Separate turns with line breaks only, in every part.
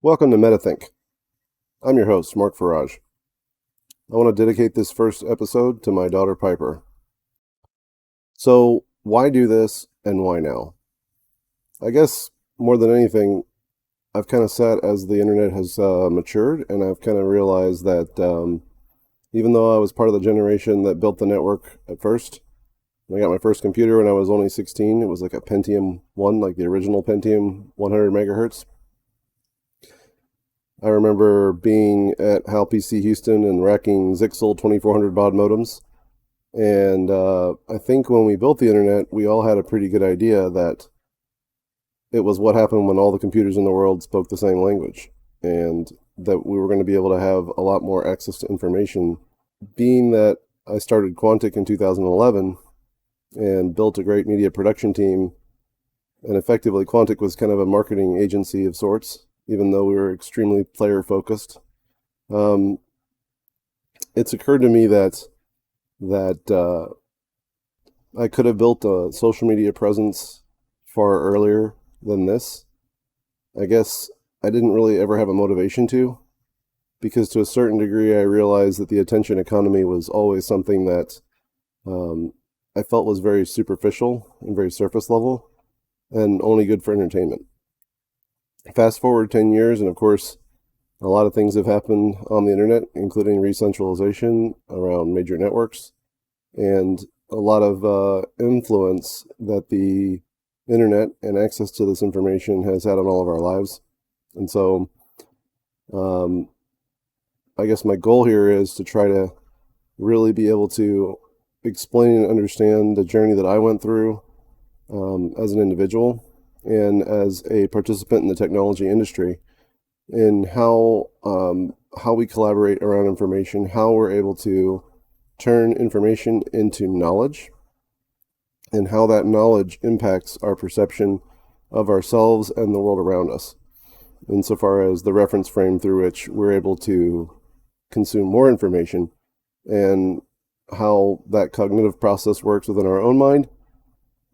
Welcome to metaThink. I'm your host, Mark Farage. I want to dedicate this first episode to my daughter, Piper. So, why do this and why now? I guess more than anything, I've kind of sat as the internet has matured, and I've kind of realized that even though I was part of the generation that built the network at first, I got my first computer when I was only 16. It was like a Pentium 1, like the original Pentium 100 megahertz. I remember being at HAL PC Houston and racking Zixel 2400 baud modems. And I think when we built the internet, we all had a pretty good idea that it was what happened when all the computers in the world spoke the same language, and that we were going to be able to have a lot more access to information. Being that I started Quantic in 2011 and built a great media production team, and effectively Quantic was kind of a marketing agency of sorts, even though we were extremely player-focused. It's occurred to me that I could have built a social media presence far earlier than this. I guess I didn't really ever have a motivation to, because to a certain degree I realized that the attention economy was always something that I felt was very superficial and very surface level and only good for entertainment. Fast forward 10 years, and of course, a lot of things have happened on the internet, including re-centralization around major networks, and a lot of influence that the internet and access to this information has had on all of our lives. And so, I guess my goal here is to try to really be able to explain and understand the journey that I went through as an individual and as a participant in the technology industry, in how we collaborate around information, how we're able to turn information into knowledge, and how that knowledge impacts our perception of ourselves and the world around us, insofar as the reference frame through which we're able to consume more information, and how that cognitive process works within our own mind.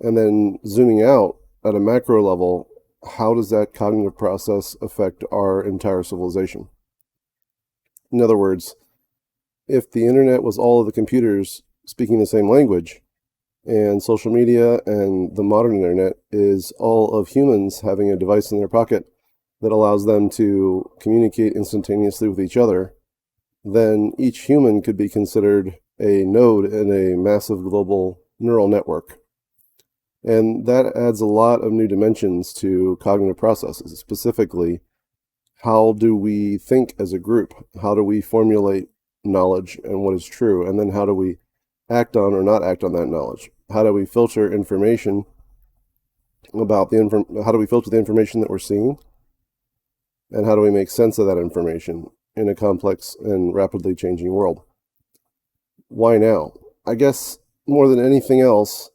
And then zooming out at a macro level, how does that cognitive process affect our entire civilization? In other words, if the internet was all of the computers speaking the same language, and social media and the modern internet is all of humans having a device in their pocket that allows them to communicate instantaneously with each other, then each human could be considered a node in a massive global neural network. And that adds a lot of new dimensions to cognitive processes. Specifically, how do we think as a group? How do we formulate knowledge and what is true? And then how do we act on or not act on that knowledge? How do we filter information about how do we filter the information that we're seeing? And how do we make sense of that information in a complex and rapidly changing world? Why now? I guess more than anything else,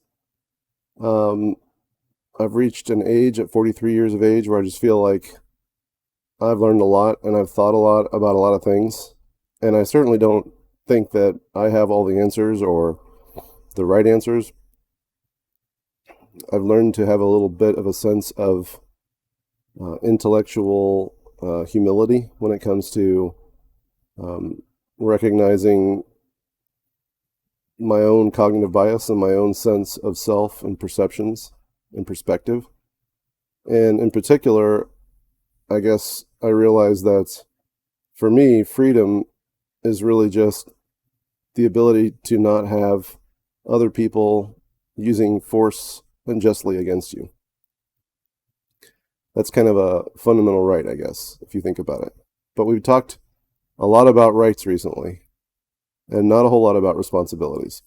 I've reached an age at 43 years of age where I just feel like I've learned a lot and I've thought a lot about a lot of things. And I certainly don't think that I have all the answers or the right answers. I've learned to have a little bit of a sense of intellectual humility when it comes to recognizing my own cognitive bias and my own sense of self and perceptions and perspective. And in particular, I guess I realized that for me, freedom is really just the ability to not have other people using force unjustly against you. That's kind of a fundamental right, I guess, if you think about it. But we've talked a lot about rights recently, and not a whole lot about responsibilities.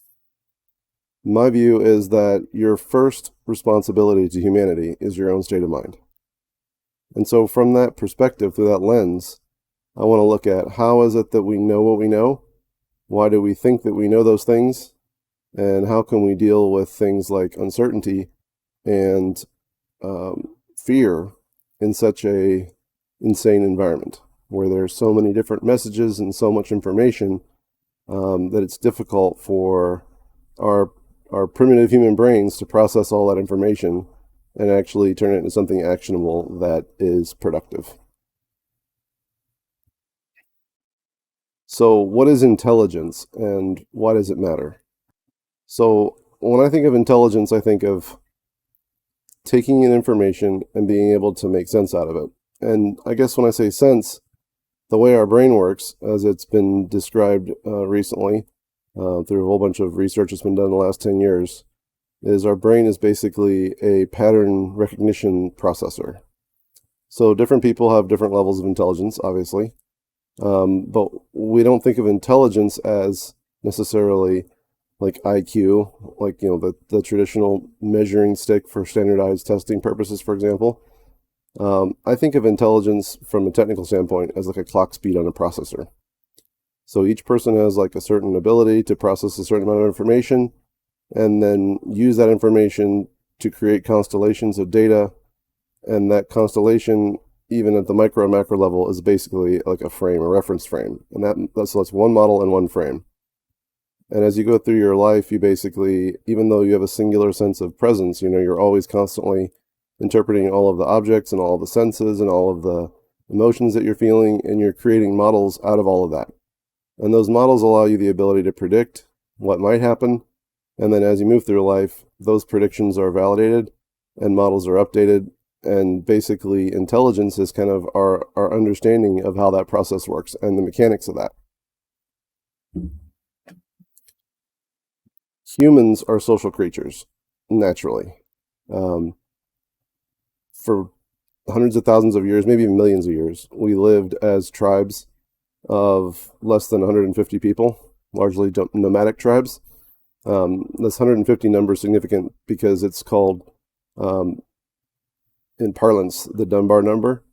My view is that your first responsibility to humanity is your own state of mind. And so from that perspective, through that lens, I want to look at how is it that we know what we know? Why do we think that we know those things? And how can we deal with things like uncertainty and fear in such a insane environment where there's so many different messages and so much information that it's difficult for our primitive human brains to process all that information and actually turn it into something actionable that is productive. So what is intelligence and why does it matter? So when I think of intelligence, I think of taking in information and being able to make sense out of it. And I guess when I say sense, the way our brain works, as it's been described recently through a whole bunch of research that's been done in the last 10 years, is our brain is basically a pattern recognition processor. So different people have different levels of intelligence, obviously, but we don't think of intelligence as necessarily like IQ, like the traditional measuring stick for standardized testing purposes, for example. I think of intelligence from a technical standpoint as like a clock speed on a processor. So each person has like a certain ability to process a certain amount of information and then use that information to create constellations of data. And that constellation, even at the micro and macro level, is basically like a frame, a reference frame. And so that's one model and one frame. And as you go through your life, you basically, even though you have a singular sense of presence, you're always constantly interpreting all of the objects and all of the senses and all of the emotions that you're feeling, and you're creating models out of all of that. And those models allow you the ability to predict what might happen. And then as you move through life, those predictions are validated and models are updated. And basically, intelligence is kind of our understanding of how that process works and the mechanics of that. Humans are social creatures, naturally. For hundreds of thousands of years, maybe even millions of years, we lived as tribes of less than 150 people, largely nomadic tribes. This 150 number is significant because it's called, in parlance, the Dunbar number.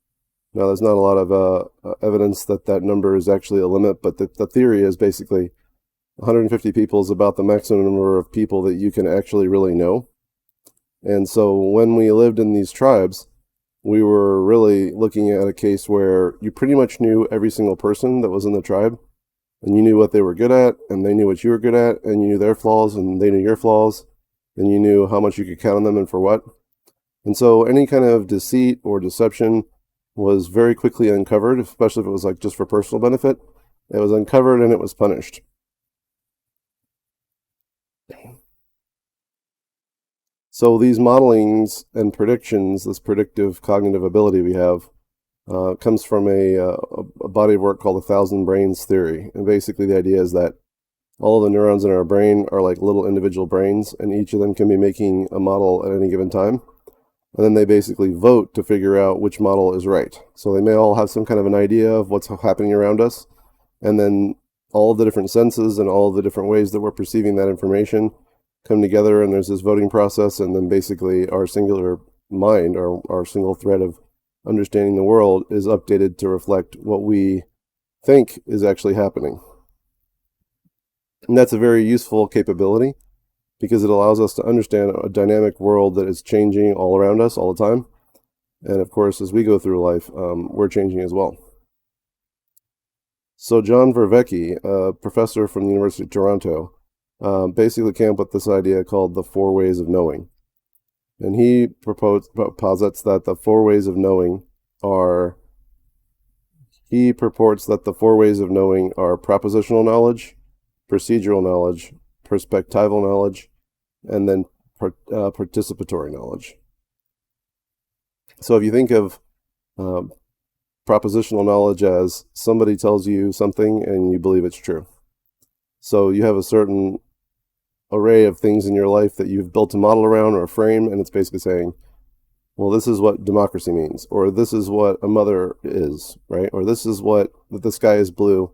Now, there's not a lot of evidence that number is actually a limit, but the theory is basically 150 people is about the maximum number of people that you can actually really know. And so when we lived in these tribes, we were really looking at a case where you pretty much knew every single person that was in the tribe, and you knew what they were good at, and they knew what you were good at, and you knew their flaws, and they knew your flaws, and you knew how much you could count on them and for what. And so any kind of deceit or deception was very quickly uncovered, especially if it was like just for personal benefit. It was uncovered and it was punished. So these modelings and predictions, this predictive cognitive ability we have, comes from a body of work called the Thousand Brains theory. And basically the idea is that all of the neurons in our brain are like little individual brains, and each of them can be making a model at any given time. And then they basically vote to figure out which model is right. So they may all have some kind of an idea of what's happening around us, and then all of the different senses and all of the different ways that we're perceiving that information come together, and there's this voting process, and then basically our singular mind, our single thread of understanding the world, is updated to reflect what we think is actually happening. And that's a very useful capability because it allows us to understand a dynamic world that is changing all around us all the time. And of course, as we go through life, we're changing as well. So John Vervaeke, a professor from the University of Toronto, basically came up with this idea called the 4 ways of knowing. And he posits that the 4 ways of knowing are, he purports that the 4 ways of knowing are propositional knowledge, procedural knowledge, perspectival knowledge, and then participatory knowledge. So if you think of propositional knowledge as somebody tells you something and you believe it's true. So you have a certain array of things in your life that you've built a model around or a frame, and it's basically saying, well, this is what democracy means, or this is what a mother is, right? Or this is what that the sky is blue,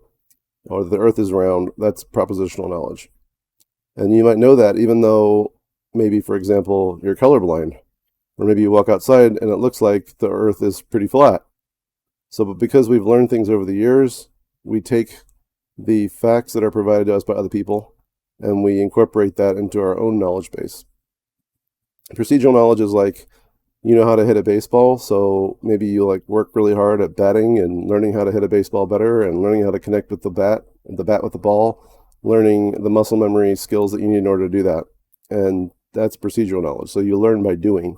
or the earth is round. That's propositional knowledge. And you might know that even though maybe, for example, you're colorblind, or maybe you walk outside and it looks like the earth is pretty flat. So, but because we've learned things over the years, we take the facts that are provided to us by other people and we incorporate that into our own knowledge base. Procedural knowledge is like, you know how to hit a baseball, so maybe you like work really hard at batting and learning how to hit a baseball better and learning how to connect with the bat with the ball, learning the muscle memory skills that you need in order to do that. And that's procedural knowledge. So you learn by doing.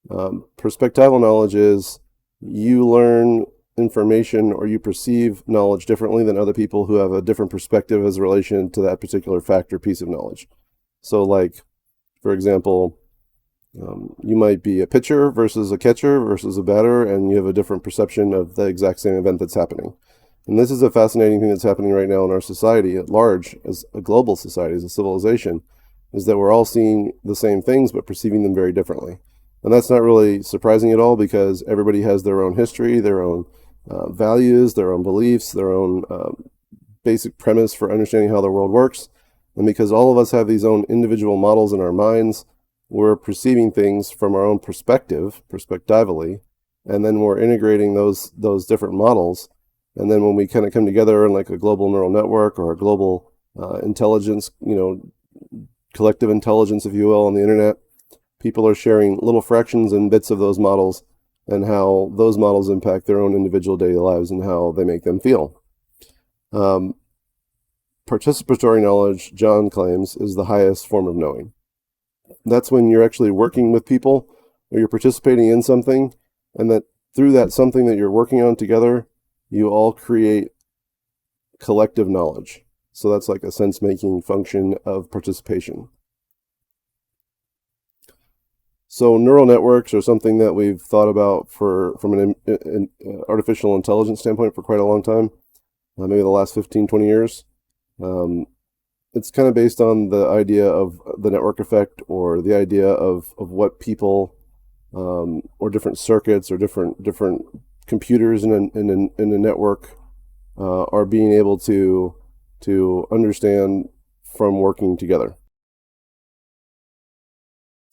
Perspectival knowledge is you learn information or you perceive knowledge differently than other people who have a different perspective as a relation to that particular fact or piece of knowledge. So like, for example, you might be a pitcher versus a catcher versus a batter, and you have a different perception of the exact same event that's happening. And this is a fascinating thing that's happening right now in our society at large, as a global society, as a civilization, is that we're all seeing the same things but perceiving them very differently. And that's not really surprising at all, because everybody has their own history, their own values, their own beliefs, their own basic premise for understanding how the world works. And because all of us have these own individual models in our minds, we're perceiving things from our own perspective, perspectively, and then we're integrating those different models. And then when we kind of come together in like a global neural network or a global intelligence, collective intelligence, if you will, on the internet, people are sharing little fractions and bits of those models and how those models impact their own individual daily lives and how they make them feel. Participatory knowledge, John claims, is the highest form of knowing. That's when you're actually working with people or you're participating in something, and that through that something that you're working on together, you all create collective knowledge. So that's like a sense-making function of participation. So neural networks are something that we've thought about from an artificial intelligence standpoint for quite a long time, maybe the last 15, 20 years. It's kind of based on the idea of the network effect, or the idea of what people or different circuits or different computers in a network are being able to understand from working together.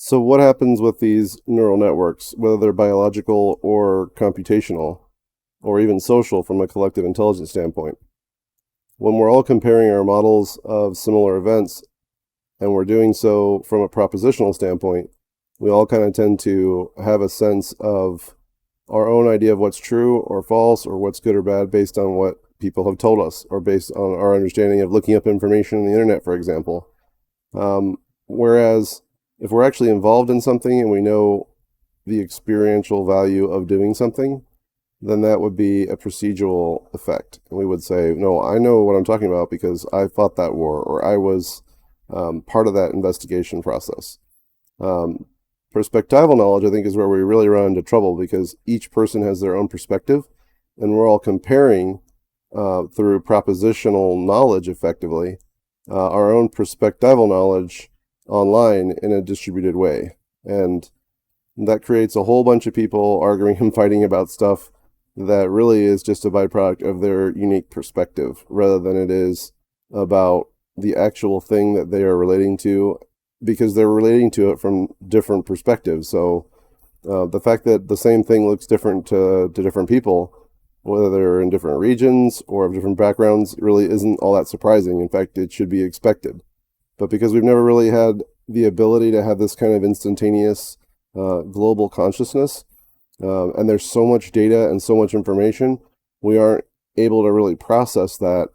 So what happens with these neural networks, whether they're biological or computational or even social from a collective intelligence standpoint? When we're all comparing our models of similar events, and we're doing so from a propositional standpoint, we all kind of tend to have a sense of our own idea of what's true or false or what's good or bad based on what people have told us, or based on our understanding of looking up information on the internet, for example. Whereas if we're actually involved in something and we know the experiential value of doing something, then that would be a procedural effect. And we would say, no, I know what I'm talking about because I fought that war, or I was part of that investigation process. Perspectival knowledge, I think, is where we really run into trouble, because each person has their own perspective, and we're all comparing through propositional knowledge, effectively, our own perspectival knowledge online in a distributed way. And that creates a whole bunch of people arguing and fighting about stuff that really is just a byproduct of their unique perspective, rather than it is about the actual thing that they are relating to, because they're relating to it from different perspectives. So the fact that the same thing looks different to different people, whether they're in different regions or of different backgrounds, really isn't all that surprising. In fact, it should be expected. But because we've never really had the ability to have this kind of instantaneous global consciousness, and there's so much data and so much information, we aren't able to really process that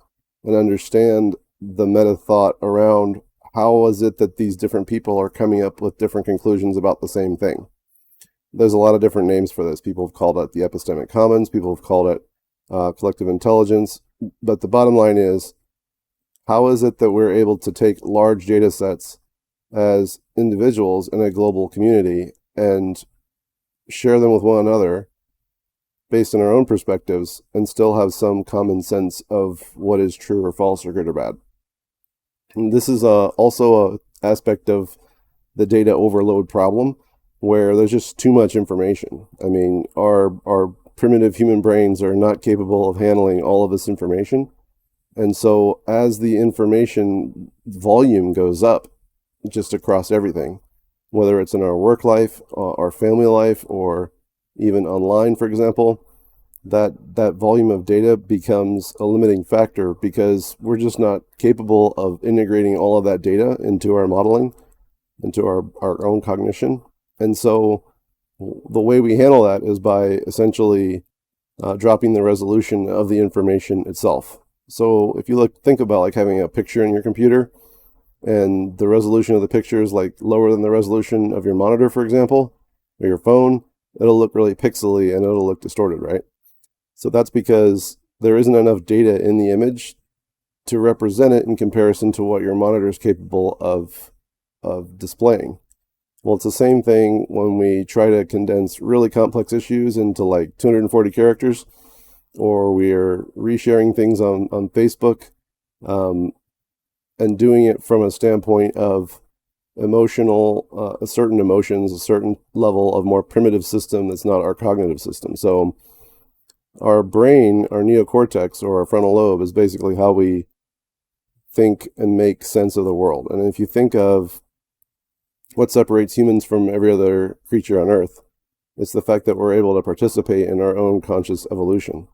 and understand the meta thought around how is it that these different people are coming up with different conclusions about the same thing. There's a lot of different names for this. People have called it the epistemic commons. People have called it collective intelligence. But the bottom line is, how is it that we're able to take large data sets as individuals in a global community and share them with one another based on our own perspectives and still have some common sense of what is true or false or good or bad? And this is also an aspect of the data overload problem, where there's just too much information. I mean, our primitive human brains are not capable of handling all of this information. And so as the information volume goes up just across everything, whether it's in our work life, our family life, or even online, for example, that volume of data becomes a limiting factor, because we're just not capable of integrating all of that data into our modeling, into our own cognition. And so the way we handle that is by essentially dropping the resolution of the information itself. So if you think about like having a picture in your computer, and the resolution of the picture is like lower than the resolution of your monitor, for example, or your phone, it'll look really pixely and it'll look distorted, right? So that's because there isn't enough data in the image to represent it in comparison to what your monitor is capable of displaying. Well, it's the same thing when we try to condense really complex issues into like 240 characters, or we are resharing things on Facebook, and doing it from a standpoint of emotional, certain emotions, a certain level of more primitive system that's not our cognitive system. So our brain, our neocortex, or our frontal lobe, is basically how we think and make sense of the world. And if you think of what separates humans from every other creature on Earth, it's the fact that we're able to participate in our own conscious evolution.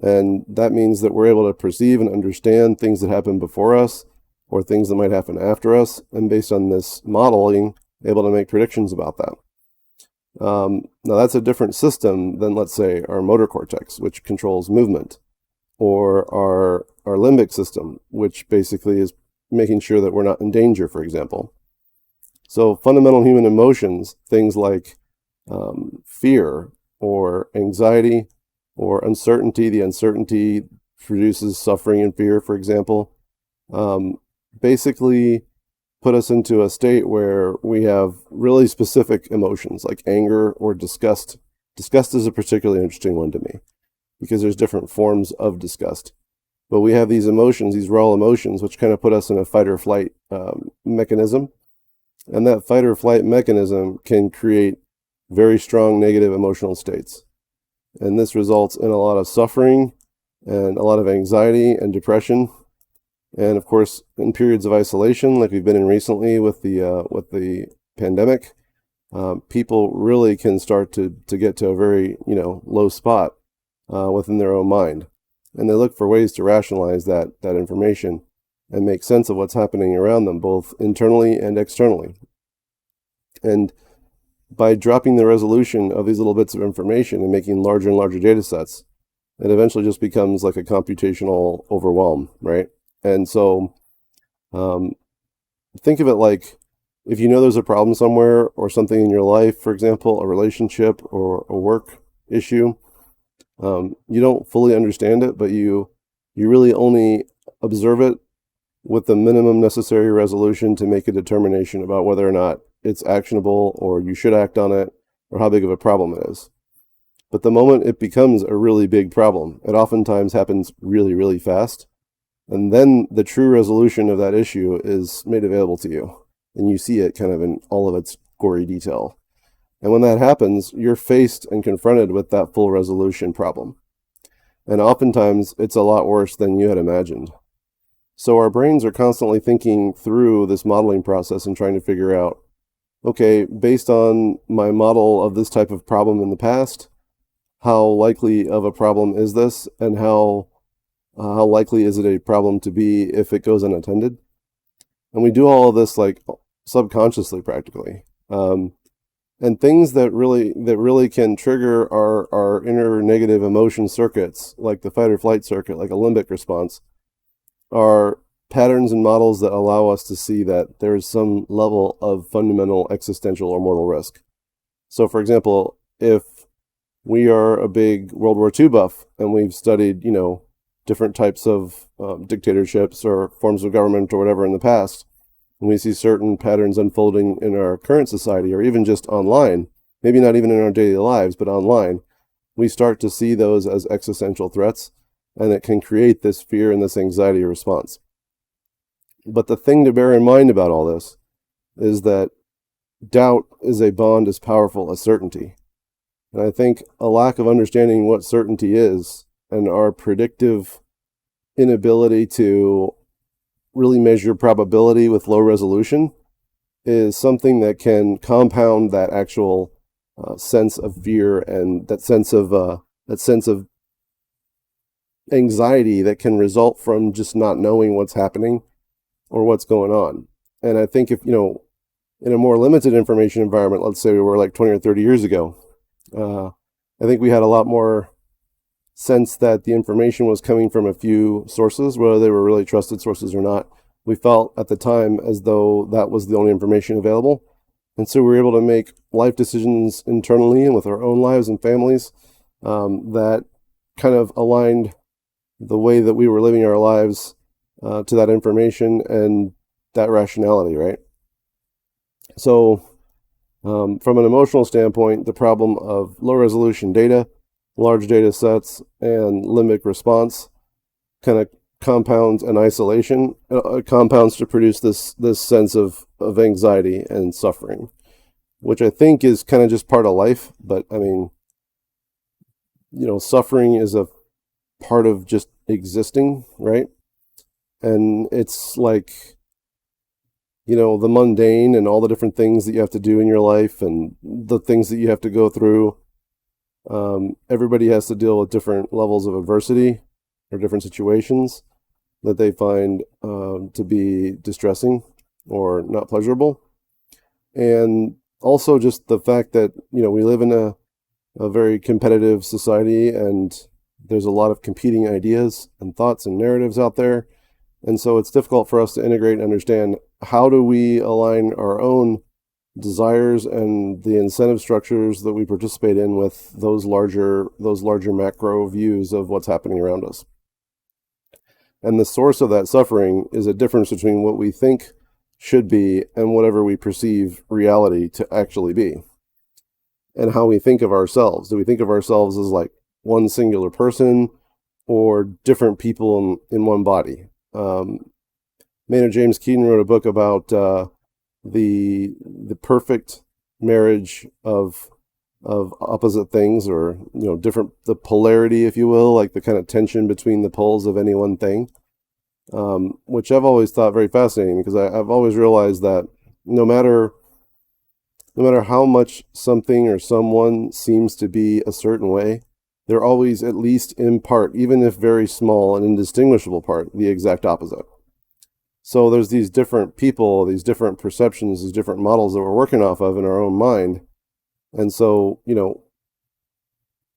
And that means that we're able to perceive and understand things that happen before us or things that might happen after us, and based on this modeling, able to make predictions about that. Now that's a different system than, let's say, our motor cortex, which controls movement, or our limbic system, which basically is making sure that we're not in danger, for example. So fundamental human emotions, things like fear or anxiety or uncertainty, the uncertainty produces suffering and fear, for example, basically put us into a state where we have really specific emotions like anger or disgust. Disgust is a particularly interesting one to me because there's different forms of disgust. But we have these emotions, these raw emotions, which kind of put us in a fight or flight mechanism. And that fight or flight mechanism can create very strong negative emotional states. And this results in a lot of suffering and a lot of anxiety and depression. And of course, in periods of isolation, like we've been in recently with the pandemic, people really can start to get to a very low spot within their own mind, and they look for ways to rationalize that information and make sense of what's happening around them, both internally and externally. And by dropping the resolution of these little bits of information and making larger and larger data sets, it eventually just becomes like a computational overwhelm, right? And so think of it like if you know there's a problem somewhere or something in your life, for example, a relationship or a work issue, you don't fully understand it, but you really only observe it with the minimum necessary resolution to make a determination about whether or not it's actionable or you should act on it or how big of a problem it is. But the moment it becomes a really big problem, it oftentimes happens really, really fast. And then the true resolution of that issue is made available to you. And you see it kind of in all of its gory detail. And when that happens, you're faced and confronted with that full resolution problem. And oftentimes, it's a lot worse than you had imagined. So our brains are constantly thinking through this modeling process and trying to figure out, okay, based on my model of this type of problem in the past, how likely of a problem is this, and how likely is it a problem to be if it goes unattended? And we do all of this like subconsciously, practically. And things that really can trigger our inner negative emotion circuits, like the fight or flight circuit, like a limbic response, are patterns and models that allow us to see that there is some level of fundamental existential or mortal risk. So, for example, if we are a big World War II buff and we've studied, different types of dictatorships or forms of government or whatever in the past, and we see certain patterns unfolding in our current society or even just online, maybe not even in our daily lives, but online, we start to see those as existential threats, and it can create this fear and this anxiety response. But the thing to bear in mind about all this is that doubt is a bond as powerful as certainty. And I think a lack of understanding what certainty is and our predictive inability to really measure probability with low resolution is something that can compound that actual sense of fear and that sense of anxiety that can result from just not knowing what's happening or what's going on. And I think if, in a more limited information environment, let's say we were like 20 or 30 years ago, I think we had a lot more sense that the information was coming from a few sources, whether they were really trusted sources or not. We felt at the time as though that was the only information available. And so we were able to make life decisions internally and with our own lives and families that kind of aligned the way that we were living our lives to that information and that rationality, right? So from an emotional standpoint, the problem of low resolution data, large data sets, and limbic response kind of compounds and isolation compounds to produce this sense of anxiety and suffering, which I think is kind of just part of life. But I mean, suffering is a part of just existing, right? And it's like, the mundane and all the different things that you have to do in your life and the things that you have to go through. Everybody has to deal with different levels of adversity or different situations that they find to be distressing or not pleasurable. And also just the fact that, we live in a very competitive society, and there's a lot of competing ideas and thoughts and narratives out there. And so it's difficult for us to integrate and understand, how do we align our own desires and the incentive structures that we participate in with those larger macro views of what's happening around us. And the source of that suffering is a difference between what we think should be and whatever we perceive reality to actually be. And how we think of ourselves. Do we think of ourselves as like one singular person or different people in one body? Maynard James Keenan wrote a book about the perfect marriage of opposite things, or different, the polarity, if you will, like the kind of tension between the poles of any one thing, which I've always thought very fascinating, because I've always realized that no matter how much something or someone seems to be a certain way, they're always, at least in part, even if very small and indistinguishable part, the exact opposite. So there's these different people, these different perceptions, these different models that we're working off of in our own mind. And so,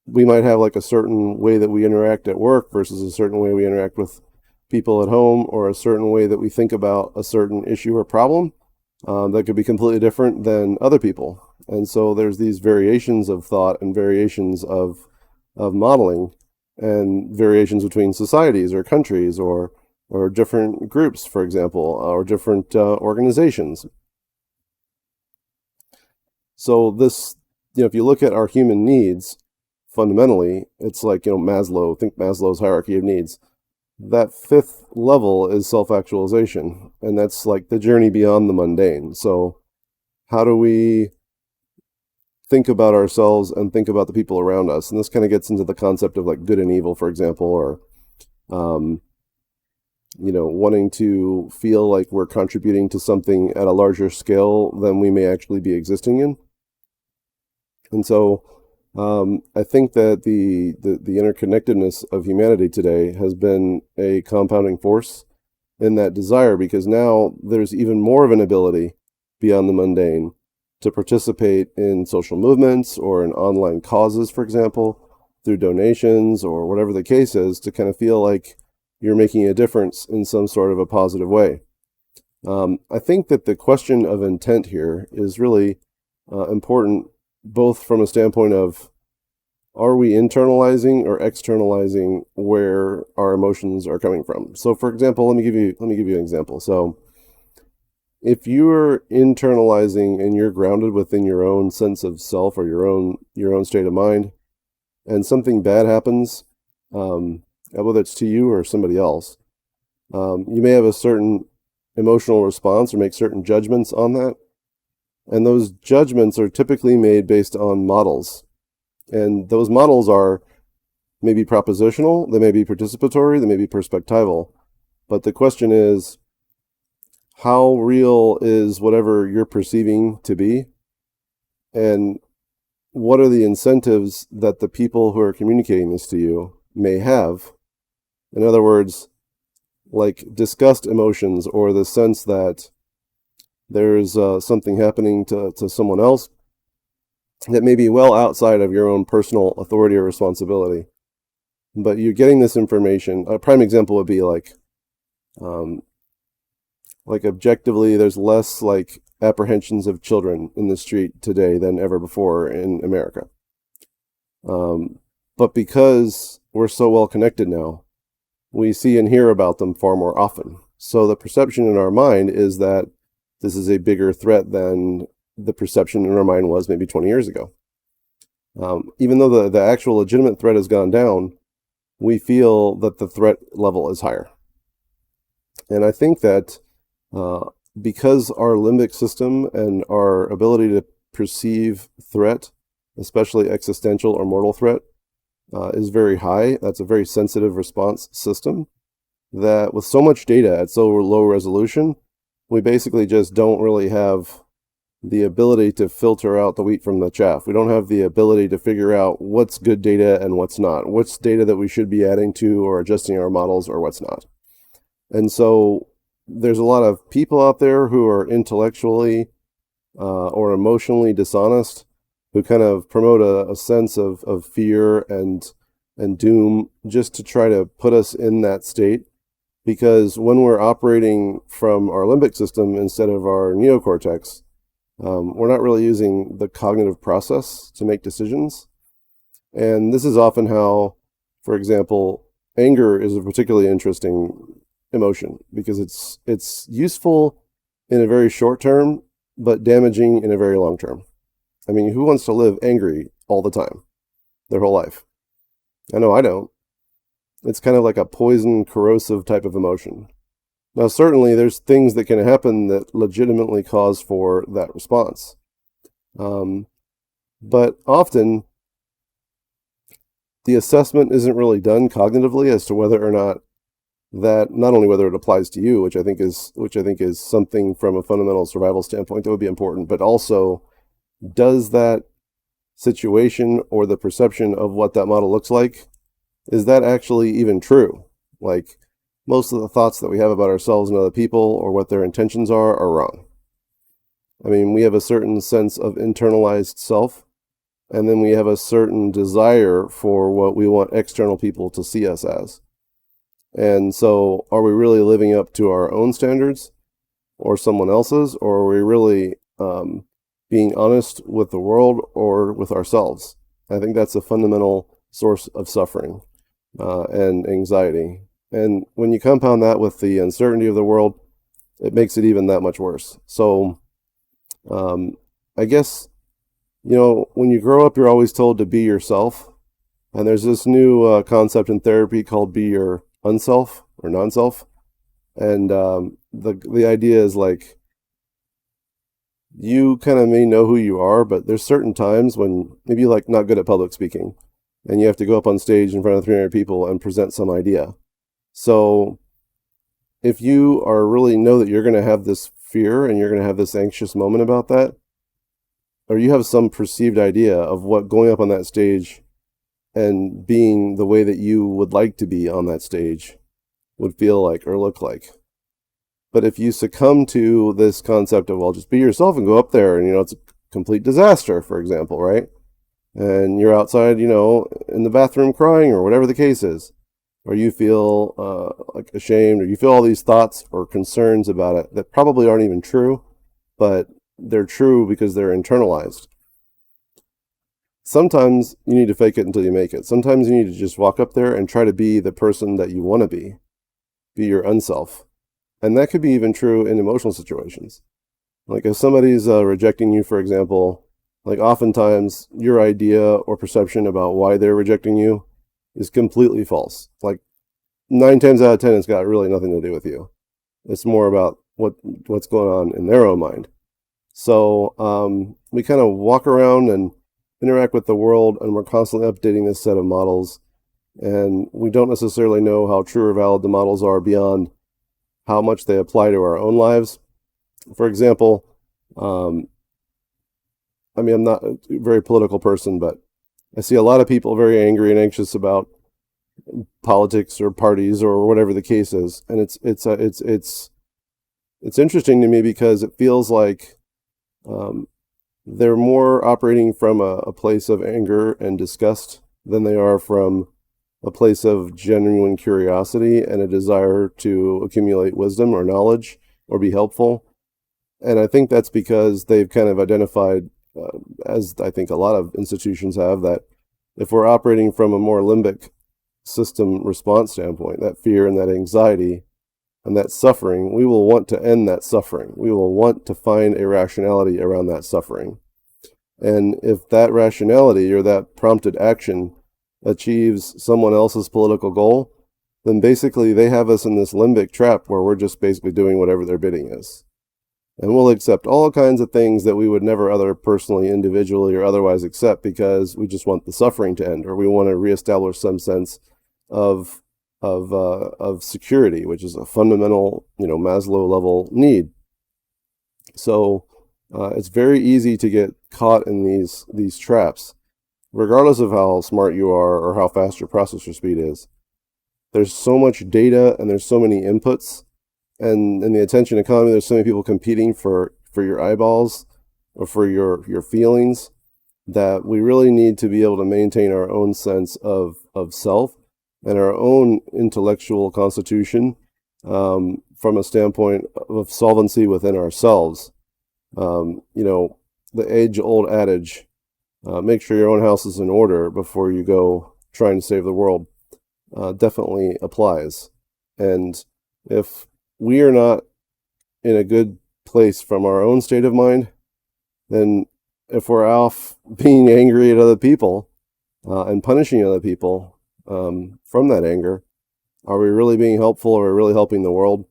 we might have like a certain way that we interact at work versus a certain way we interact with people at home, or a certain way that we think about a certain issue or problem that could be completely different than other people. And so there's these variations of thought and variations of modeling, and variations between societies or countries or different groups, for example, or different organizations. So this, if you look at our human needs, fundamentally, it's like, Maslow, think Maslow's hierarchy of needs. That fifth level is self-actualization, and that's like the journey beyond the mundane. So how do we think about ourselves and think about the people around us? And this kind of gets into the concept of like good and evil, for example, or wanting to feel like we're contributing to something at a larger scale than we may actually be existing in. And so I think that the interconnectedness of humanity today has been a compounding force in that desire, because now there's even more of an ability beyond the mundane to participate in social movements or in online causes, for example, through donations or whatever the case is, to kind of feel like you're making a difference in some sort of a positive way. I think that the question of intent here is really important, both from a standpoint of, are we internalizing or externalizing where our emotions are coming from? So, for example, let me give you an example. So, if you're internalizing and you're grounded within your own sense of self or your own state of mind, and something bad happens, whether it's to you or somebody else, you may have a certain emotional response or make certain judgments on that. And those judgments are typically made based on models. And those models are maybe propositional, they may be participatory, they may be perspectival. But the question is, how real is whatever you're perceiving to be? And what are the incentives that the people who are communicating this to you may have? In other words, like disgust emotions, or the sense that there's something happening to someone else that may be well outside of your own personal authority or responsibility. But you're getting this information. A prime example would be like objectively, there's less like apprehensions of children in the street today than ever before in America. But because we're so well connected now. We see and hear about them far more often. So the perception in our mind is that this is a bigger threat than the perception in our mind was maybe 20 years ago. Even though the actual legitimate threat has gone down, we feel that the threat level is higher. And I think that because our limbic system and our ability to perceive threat, especially existential or mortal threat, is very high, that's a very sensitive response system, that with so much data at so low resolution, we basically just don't really have the ability to filter out the wheat from the chaff. We don't have the ability to figure out what's good data and what's not, what's data that we should be adding to or adjusting our models or what's not. And so there's a lot of people out there who are intellectually or emotionally dishonest, who kind of promote a sense of fear and doom just to try to put us in that state. Because when we're operating from our limbic system instead of our neocortex, we're not really using the cognitive process to make decisions. And this is often how, for example, anger is a particularly interesting emotion because it's useful in a very short term, but damaging in a very long term. I mean, who wants to live angry all the time, their whole life? I know I don't. It's kind of like a poison, corrosive type of emotion. Now, certainly there's things that can happen that legitimately cause for that response. But often the assessment isn't really done cognitively as to whether or not not only whether it applies to you, which I think is something from a fundamental survival standpoint that would be important, but also does that situation or the perception of what that model looks like, is that actually even true? Like, most of the thoughts that we have about ourselves and other people or what their intentions are wrong. I mean, we have a certain sense of internalized self, and then we have a certain desire for what we want external people to see us as. And so are we really living up to our own standards or someone else's, or are we really being honest with the world or with ourselves? I think that's a fundamental source of suffering and anxiety. And when you compound that with the uncertainty of the world, it makes it even that much worse. So I guess, when you grow up, you're always told to be yourself. And there's this new concept in therapy called be your unself or non-self. And the idea is like, you kind of may know who you are, but there's certain times when maybe you're like not good at public speaking and you have to go up on stage in front of 300 people and present some idea. So if you are really know that you're going to have this fear and you're going to have this anxious moment about that, or you have some perceived idea of what going up on that stage and being the way that you would like to be on that stage would feel like or look like. But if you succumb to this concept of, well, just be yourself and go up there and, it's a complete disaster, for example, right? And you're outside, in the bathroom crying or whatever the case is, or you feel like ashamed, or you feel all these thoughts or concerns about it that probably aren't even true, but they're true because they're internalized. Sometimes you need to fake it until you make it. Sometimes you need to just walk up there and try to be the person that you want to be your unself. And that could be even true in emotional situations. Like if somebody's rejecting you, for example, like oftentimes your idea or perception about why they're rejecting you is completely false. Like 9 times out of 10, it's got really nothing to do with you. It's more about what's going on in their own mind. So we kind of walk around and interact with the world, and we're constantly updating this set of models. And we don't necessarily know how true or valid the models are beyond how much they apply to our own lives. For example, I'm not a very political person, but I see a lot of people very angry and anxious about politics or parties or whatever the case is, and it's interesting to me because it feels like they're more operating from a place of anger and disgust than they are from a place of genuine curiosity and a desire to accumulate wisdom or knowledge or be helpful. And I think that's because they've kind of identified, as I think a lot of institutions have, that if we're operating from a more limbic system response standpoint, that fear and that anxiety and that suffering, we will want to end that suffering. We will want to find a rationality around that suffering. And if that rationality or that prompted action achieves someone else's political goal, then basically they have us in this limbic trap where we're just basically doing whatever their bidding is. And we'll accept all kinds of things that we would never other personally, individually, or otherwise accept because we just want the suffering to end, or we want to reestablish some sense of security, which is a fundamental, Maslow level need. So it's very easy to get caught in these traps, regardless of how smart you are or how fast your processor speed is. There's so much data and there's so many inputs. And in the attention economy, there's so many people competing for your eyeballs or for your feelings that we really need to be able to maintain our own sense of self and our own intellectual constitution from a standpoint of solvency within ourselves. The age-old adage, make sure your own house is in order before you go trying to save the world, definitely applies. And if we are not in a good place from our own state of mind, then if we're off being angry at other people and punishing other people from that anger, are we really being helpful? Or are we really helping the world?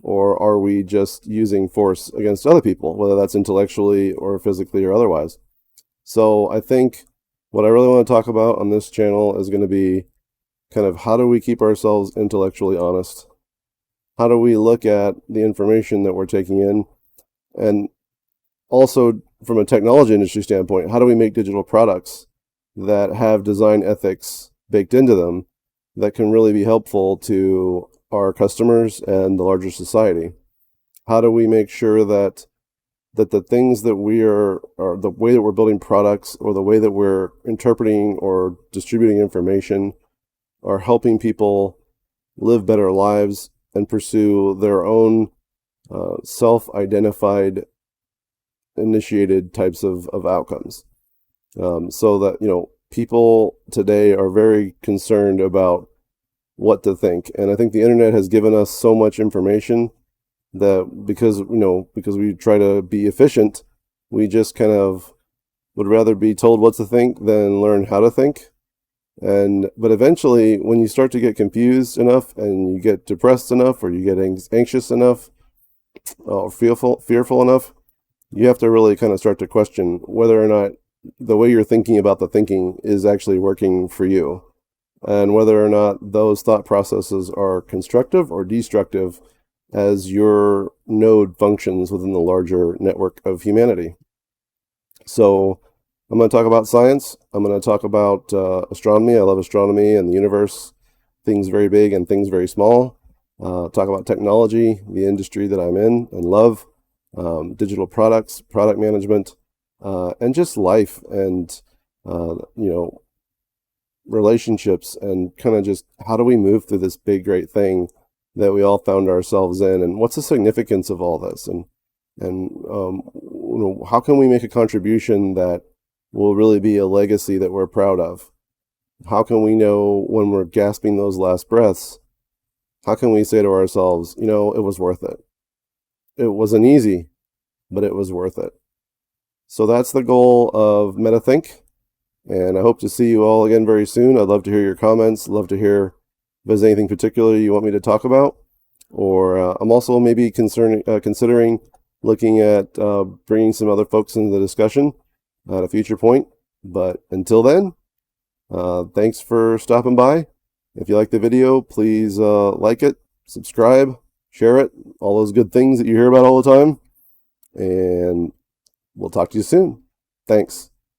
Or are we just using force against other people, whether that's intellectually or physically or otherwise? So I think what I really want to talk about on this channel is going to be kind of how do we keep ourselves intellectually honest? How do we look at the information that we're taking in? And also from a technology industry standpoint, how do we make digital products that have design ethics baked into them that can really be helpful to our customers and the larger society? How do we make sure that the things that we are, or the way that we're building products or the way that we're interpreting or distributing information are helping people live better lives and pursue their own self-identified, initiated types of outcomes. So that, people today are very concerned about what to think. And I think the internet has given us so much information that because we try to be efficient, we just kind of would rather be told what to think than learn how to think. But eventually, when you start to get confused enough and you get depressed enough or you get anxious enough or fearful enough, you have to really kind of start to question whether or not the way you're thinking about the thinking is actually working for you, and whether or not those thought processes are constructive or destructive as your node functions within the larger network of humanity. So I'm going to talk about science. I'm going to talk about astronomy. I love astronomy and the universe, things very big and things very small. Talk about technology, the industry that I'm in and love, digital products, product management, and just life and, relationships, and kind of just how do we move through this big, great thing that we all found ourselves in, and what's the significance of all this, and how can we make a contribution that will really be a legacy that we're proud of? How can we know when we're gasping those last breaths, how can we say to ourselves, it was worth it? It wasn't easy, but it was worth it. So that's the goal of metaThink. And I hope to see you all again very soon. I'd love to hear your comments. Love to hear if there's anything particular you want me to talk about. Or I'm also maybe considering looking at bringing some other folks into the discussion at a future point. But until then, thanks for stopping by. If you like the video, please like it, subscribe, share it, all those good things that you hear about all the time. And we'll talk to you soon. Thanks.